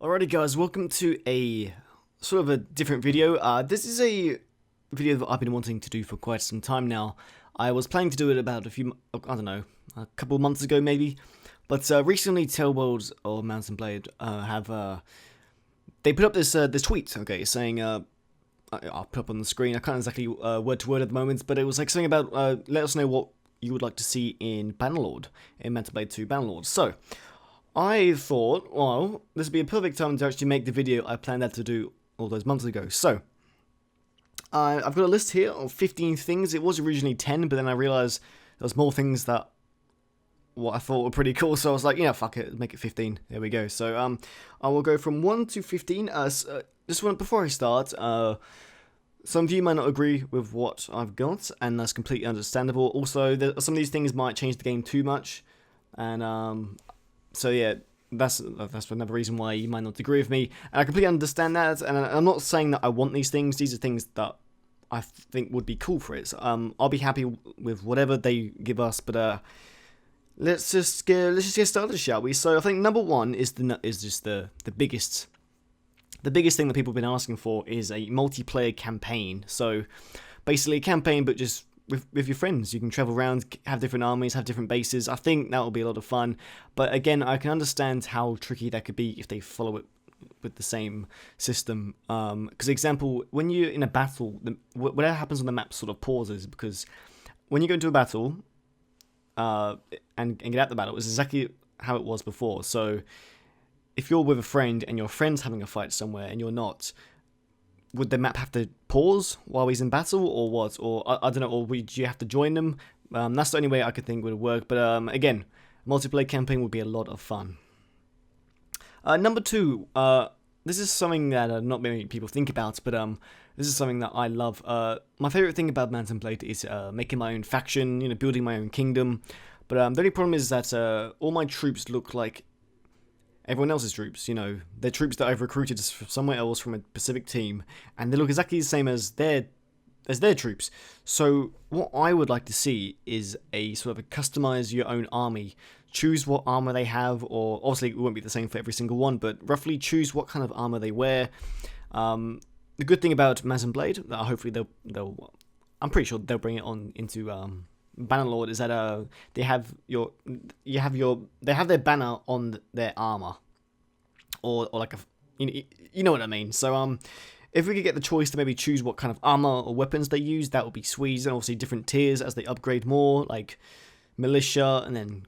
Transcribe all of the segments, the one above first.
Alrighty guys, welcome to a sort of a different video. This is a video that I've been wanting to do for quite some time now. I was planning to do it about a couple of months ago maybe. But recently Tailworlds or Mount&Blade they put up this tweet, okay, saying, I'll put up on the screen, I can't exactly word to word at the moment, but it was like something about, let us know what you would like to see in Bannerlord, in Mount&Blade 2 Bannerlord. So, I thought, well, this would be a perfect time to actually make the video I planned out to do all those months ago. So, I've got a list here of 15 things. It was originally 10, but then I realized there was more things that what I thought were pretty cool. So I was like, yeah, fuck it, make it 15. There we go. So, I will go from 1 to 15. Just one before I start. Some of you might not agree with what I've got, and that's completely understandable. Also, some of these things might change the game too much, and so yeah, that's another reason why you might not agree with me, and I completely understand that. And I'm not saying that I want these things. These are things that I think would be cool for it. I'll be happy with whatever they give us, but let's just get started, shall we? So I think number one is just the biggest. The biggest thing that people have been asking for is a multiplayer campaign. So basically a campaign, but just with your friends. You can travel around, have different armies, have different bases. I think that will be a lot of fun. But again, I can understand how tricky that could be if they follow it with the same system. Because example, when you're in a battle, whatever happens on the map sort of pauses, because when you go into a battle and get out the battle, it's exactly how it was before. So if you're with a friend and your friend's having a fight somewhere and you're not, would the map have to pause while he's in battle, or what? Or I don't know, or would you have to join them? That's the only way I could think would work. But again, multiplayer campaign would be a lot of fun. Number two, this is something that not many people think about, but this is something that I love. My favorite thing about Mount&Blade is making my own faction, building my own kingdom. But the only problem is that all my troops look like everyone else's troops. They're troops that I've recruited from somewhere else from a specific team, and they look exactly the same as their troops. So what I would like to see is a sort of a customize your own army. Choose what armor they have, or obviously it won't be the same for every single one, but roughly choose what kind of armor they wear. The good thing about Mount&Blade, hopefully they'll I'm pretty sure they'll bring it on into Bannerlord, is that they have their banner on their armor, or like you know what I mean. So if we could get the choice to maybe choose what kind of armor or weapons they use, that would be sweet. And obviously different tiers as they upgrade more, like militia, and then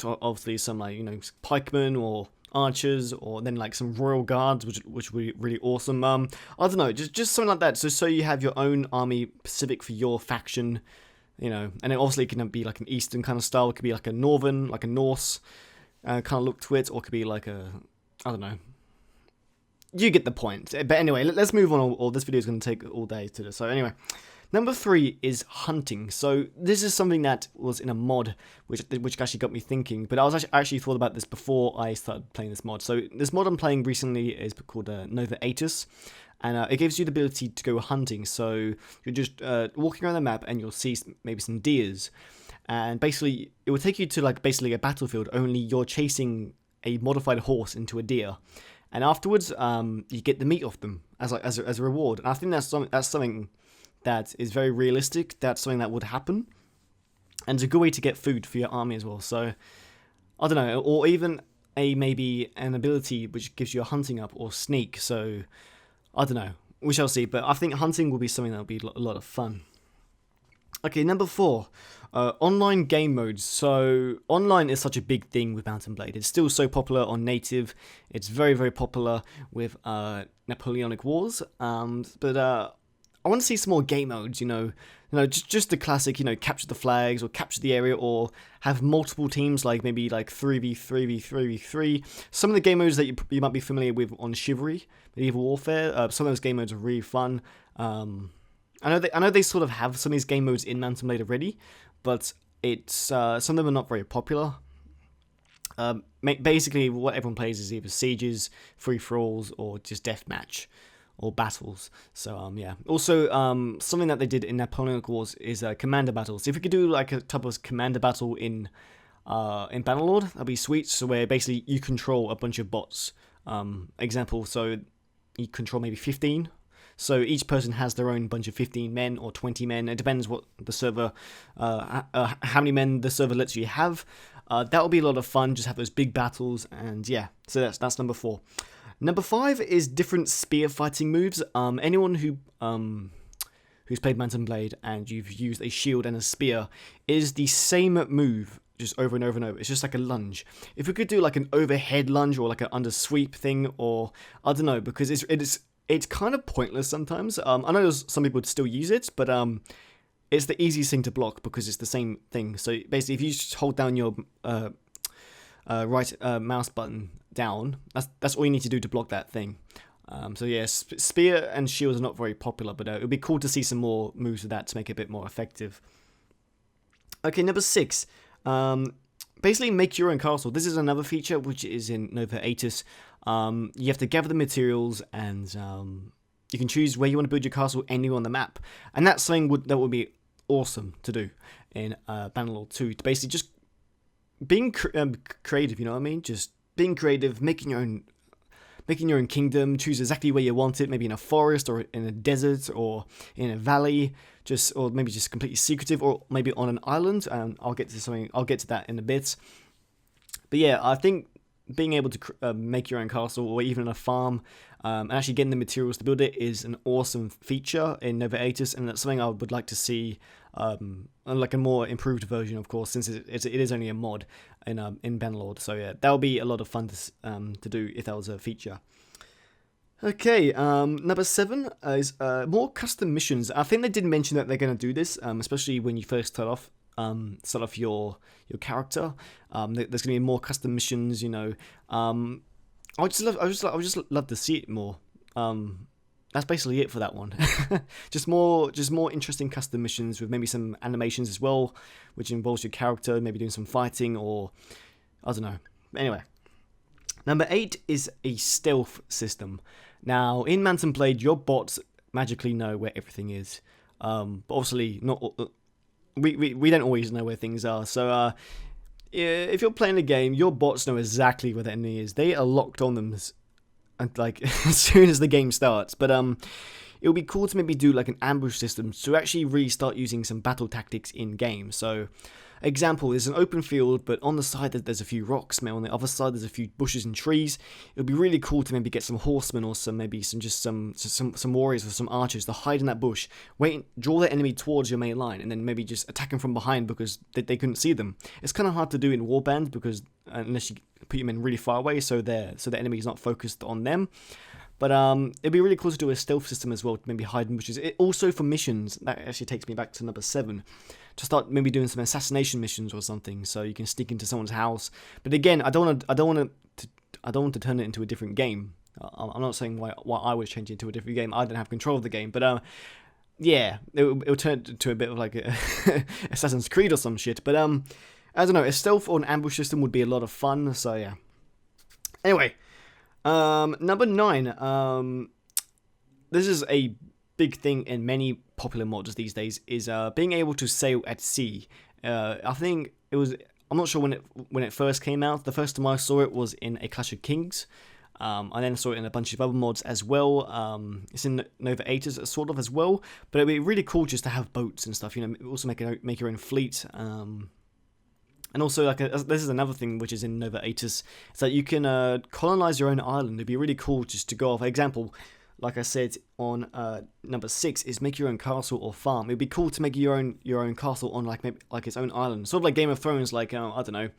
obviously some like pikemen or archers, or then like some royal guards, which would be really awesome. I don't know, just something like that. So you have your own army specific for your faction. And it obviously can be like an Eastern kind of style. It could be like a Northern, like a Norse kind of look to it, or it could be like I don't know. You get the point. But anyway, let's move on, or this video is going to take all day to do. So anyway, number 3 is hunting. So this is something that was in a mod, which actually got me thinking. But I was actually thought about this before I started playing this mod. So this mod I'm playing recently is called Nova Aetas. And it gives you the ability to go hunting. So you're just walking around the map and you'll see maybe some deers. And basically, it will take you to like basically a battlefield, only you're chasing a modified horse into a deer. And afterwards, you get the meat off them as a reward. And I think that's something that is very realistic. That's something that would happen. And it's a good way to get food for your army as well. So, I don't know. Or even maybe an ability which gives you a hunting up or sneak. So I don't know, we shall see, but I think hunting will be something that will be a lot of fun. Okay, number 4, online game modes. So online is such a big thing with Mount&Blade. It's still so popular on native. It's very, very popular with Napoleonic Wars. But I want to see some more game modes. Just the classic. Capture the flags or capture the area, or have multiple teams, like maybe like 3v3v3v3. Some of the game modes that you might be familiar with on Chivalry, Medieval Warfare. Some of those game modes are really fun. I know they sort of have some of these game modes in Mount&Blade already, but it's some of them are not very popular. Basically, what everyone plays is either sieges, free-for-alls, or just deathmatch, or battles. So yeah. Also, something that they did in Napoleonic Wars is commander battles. If we could do like a type of commander battle in Bannerlord, that'd be sweet. So where basically you control a bunch of bots Example, so you control maybe 15. So each person has their own bunch of 15 men or 20 men. It depends what the server, how many men the server lets you have. That will be a lot of fun. Just have those big battles, and yeah. So that's number 4. Number 5 is different spear fighting moves. Anyone who's played Mount&Blade and you've used a shield and a spear, is the same move just over and over and over. It's just like a lunge. If we could do like an overhead lunge or like an under sweep thing, or I don't know, because it's kind of pointless sometimes. I know some people would still use it, but it's the easiest thing to block because it's the same thing. So basically, if you just hold down your right mouse button down, that's all you need to do to block that thing. So yeah, spear and shields are not very popular, but it would be cool to see some more moves with that to make it a bit more effective. Okay, number 6. Basically, make your own castle. This is another feature which is in Nova Aetas. You have to gather the materials, and you can choose where you want to build your castle anywhere on the map. And that's something that would be awesome to do in Bannerlord 2. To basically just being creative, you know what I mean? Just being creative, making your own kingdom, choose exactly where you want it, maybe in a forest or in a desert or in a valley, or maybe just completely secretive, or maybe on an island. I'll get to that in a bit. But yeah, I think being able to make your own castle or even a farm, and actually getting the materials to build it is an awesome feature in Nova Aetas, and that's something I would like to see, like a more improved version, of course, since it is only a mod in Bannerlord. So yeah, that would be a lot of fun to do if that was a feature. Okay, number 7 is more custom missions. I think they did mention that they're going to do this, especially when you first start off your character. There's going to be more custom missions. You know, I would just love to see it more. That's basically it for that one. just more interesting custom missions with maybe some animations as well, which involves your character, maybe doing some fighting, or I don't know. Anyway, number 8 is a stealth system. Now, in Mount&Blade, your bots magically know where everything is. But obviously, not. We don't always know where things are. So, if you're playing a game, your bots know exactly where the enemy is. They are locked on them, like as soon as the game starts. But it would be cool to maybe do like an ambush system to actually really start using some battle tactics in game. So, example, there's an open field, but on the side there's a few rocks. Maybe on the other side there's a few bushes and trees. It would be really cool to maybe get some horsemen or some warriors or some archers to hide in that bush, draw the enemy towards your main line, and then maybe just attack them from behind because they couldn't see them. It's kind of hard to do in Warband because unless you put your men really far away, so the enemy is not focused on them. But it'd be really cool to do a stealth system as well, to maybe hide in bushes. Also for missions, that actually takes me back to number 7, to start maybe doing some assassination missions or something, so you can sneak into someone's house. But again, I don't want to turn it into a different game. I'm not saying why I would change it into a different game. I don't have control of the game, but yeah, it'll turn into a bit of like a Assassin's Creed or some shit. But I don't know, a stealth or an ambush system would be a lot of fun. So yeah. Anyway. Number 9, this is a big thing in many popular mods these days, is being able to sail at sea. I think I'm not sure when it first came out. The first time I saw it was in a Clash of Kings. I then saw it in a bunch of other mods as well. It's in Nova Aetas sort of as well, but it'd be really cool just to have boats and stuff. You know, also make your own fleet. And also, this is another thing which is in Nova Aetas, is that you can colonize your own island. It'd be really cool just to go off. example, like I said on number 6, is make your own castle or farm. It'd be cool to make your own castle on maybe its own island, sort of like Game of Thrones. I don't know,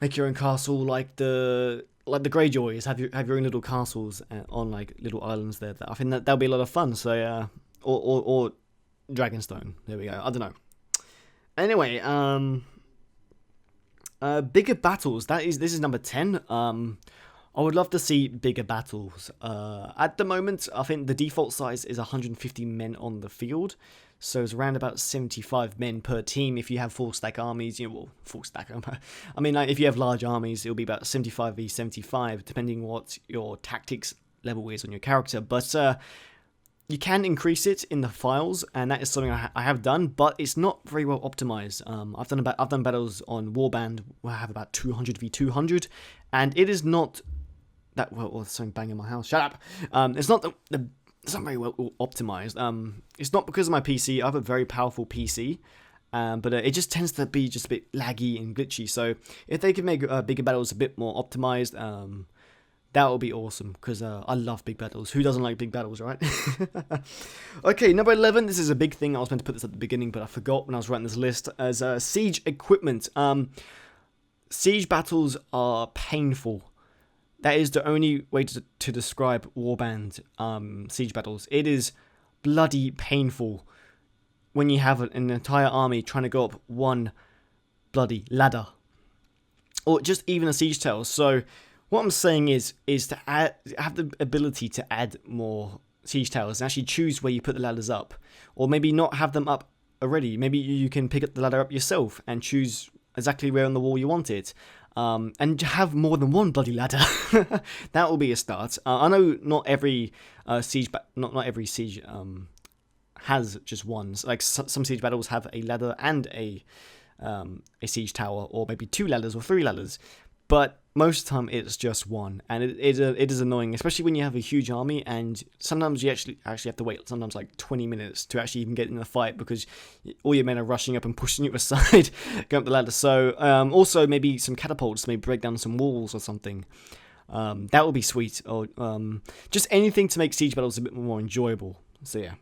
make your own castle like the Greyjoys have your own little castles on little islands there. I think that'll be a lot of fun. So or Dragonstone. There we go. I don't know. Anyway, bigger battles. This is number 10. I would love to see bigger battles. At the moment, I think the default size is 150 men on the field, so it's around about 75 men per team. If you have full stack armies, full stack. I mean, if you have large armies, it'll be about 75v75, depending what your tactics level is on your character. But you can increase it in the files, and that is something I have done, but it's not very well optimized. I've done battles on Warband where I have about 200v200, and it is not that well, there's something banging in my house. Shut up. It's not it's not very well optimized. It's not because of my PC. I have a very powerful PC. But it just tends to be just a bit laggy and glitchy. So if they could make bigger battles a bit more optimized, that would be awesome. Because I love big battles. Who doesn't like big battles, right? Okay, number 11. This is a big thing. I was meant to put this at the beginning, but I forgot when I was writing this list. As siege equipment. Siege battles are painful. That is the only way to describe warband siege battles. It is bloody painful when you have an entire army trying to go up one bloody ladder, or just even a siege tower. So what I'm saying is to have the ability to add more siege towers and actually choose where you put the ladders up, or maybe not have them up already. Maybe you can pick up the ladder up yourself and choose exactly where on the wall you want it, and have more than one bloody ladder. That will be a start. I know not every siege, not every siege has just one. Like some siege battles have a ladder and a siege tower, or maybe 2 ladders or 3 ladders, but most of the time it's just one, and it is annoying, especially when you have a huge army, and sometimes you actually have to wait sometimes like 20 minutes to actually even get in the fight, because all your men are rushing up and pushing you aside, going up the ladder. So also maybe some catapults, maybe break down some walls or something. That would be sweet, or just anything to make siege battles a bit more enjoyable. So yeah.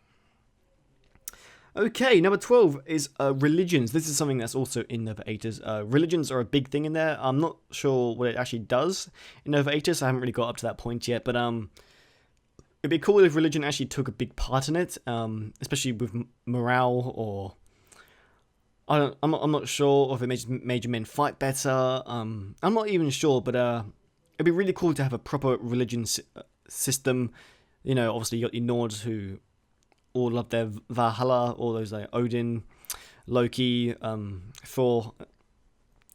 Okay, number 12 is religions. This is something that's also in Nova Aetas. Religions are a big thing in there. I'm not sure what it actually does in Nova Aetas. I haven't really got up to that point yet, but it'd be cool if religion actually took a big part in it, especially with morale, or I'm not sure if it made your men fight better. I'm not even sure, but it'd be really cool to have a proper religion system. You know, obviously you got your Nords who all love their Valhalla, all those like Odin, Loki, Thor,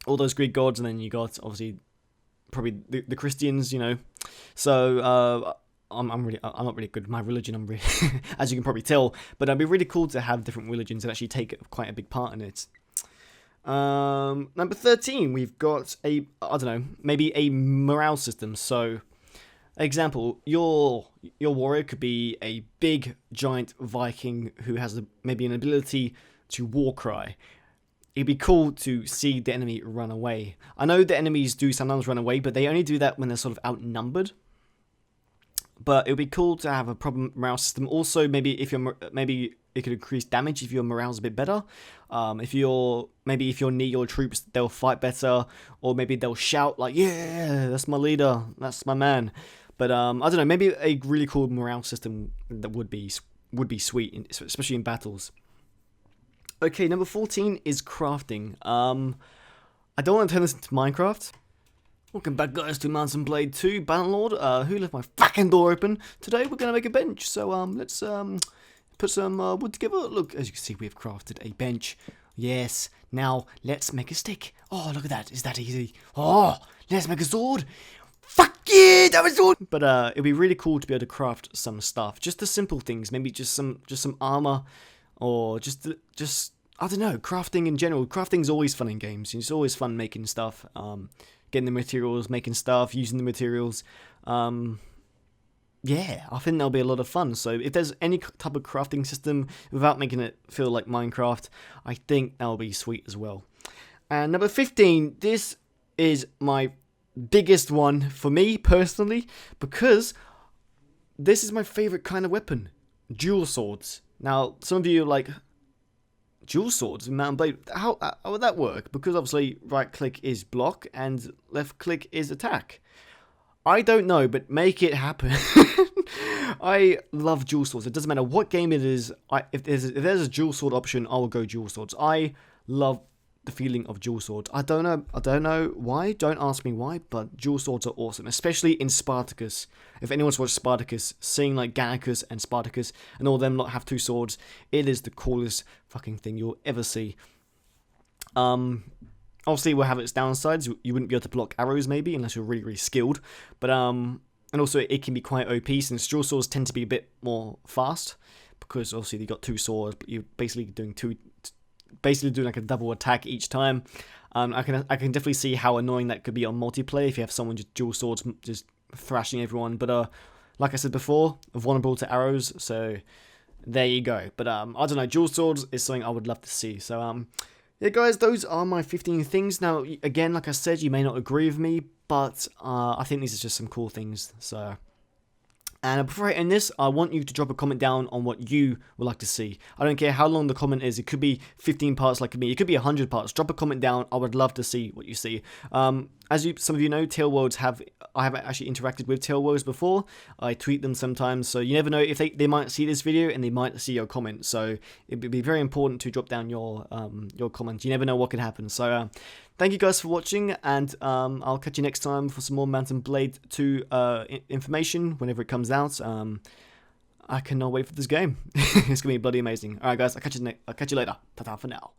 all those Greek gods, and then you got obviously probably the Christians, you know. So I'm not really good with my religion. I'm really, as you can probably tell, but it'd be really cool to have different religions and actually take quite a big part in it. Number 13, we've got maybe a morale system. So, example, your warrior could be a big giant Viking who has maybe an ability to war cry. It'd be cool to see the enemy run away. I know the enemies do sometimes run away, but they only do that when they're sort of outnumbered. But it would be cool to have a proper morale system. Also, maybe it could increase damage if your morale's a bit better. If you're near your troops, they'll fight better, or maybe they'll shout like, "Yeah, that's my leader, that's my man." But I don't know. Maybe a really cool morale system that would be sweet, especially in battles. Okay, number 14 is crafting. I don't want to turn this into Minecraft. Welcome back, guys, to Mount&Blade 2 Bannerlord. Who left my fucking door open? Today we're gonna make a bench. So let's put some wood together. Look, as you can see, we have crafted a bench. Yes. Now let's make a stick. Oh, look at that. Is that easy? Oh, let's make a sword. Fuck yeah, that was sword. But it'd be really cool to be able to craft some stuff. Just the simple things. Maybe just some armor, or just I don't know. Crafting in general. Crafting's always fun in games. It's always fun making stuff. Getting the materials, making stuff, using the materials. Yeah, I think that'll be a lot of fun. So if there's any type of crafting system without making it feel like Minecraft, I think that'll be sweet as well. And number 15, this is my biggest one for me personally, because this is my favorite kind of weapon, dual swords. Now, some of you are like, dual swords in Mount&Blade, how would that work? Because obviously right click is block and left click is attack. I don't know, but make it happen. I love dual swords. It doesn't matter what game it is. If there's a dual sword option, I will go dual swords. I love the feeling of dual swords. I don't know why. Don't ask me why, but dual swords are awesome, especially in Spartacus. If anyone's watched Spartacus, seeing like Gannicus and Spartacus and all them lot have 2 swords, it is the coolest fucking thing you'll ever see. Obviously, we'll have its downsides. You wouldn't be able to block arrows, maybe, unless you're really, really skilled. But and also it can be quite OP, since dual swords tend to be a bit more fast, because obviously you got 2 swords, but you're basically doing like a double attack each time. I can definitely see how annoying that could be on multiplayer if you have someone just dual swords just thrashing everyone. But like I said before, vulnerable to arrows, so there you go. But I don't know, dual swords is something I would love to see. So yeah, guys, those are my 15 things. Now, again, like I said, you may not agree with me, but I think these are just some cool things. So, and before I end this, I want you to drop a comment down on what you would like to see. I don't care how long the comment is. It could be 15 parts like me. It could be 100 parts. Drop a comment down. I would love to see what you see. As some of you know, Tail Worlds I have actually interacted with Tail Worlds before. I tweet them sometimes, so you never know if they might see this video and they might see your comment. So it would be very important to drop down your comments. You never know what could happen. So thank you guys for watching, and I'll catch you next time for some more Mount&Blade 2 information whenever it comes out. I cannot wait for this game. It's gonna be bloody amazing. All right, guys, I'll catch you later. Ta-ta for now.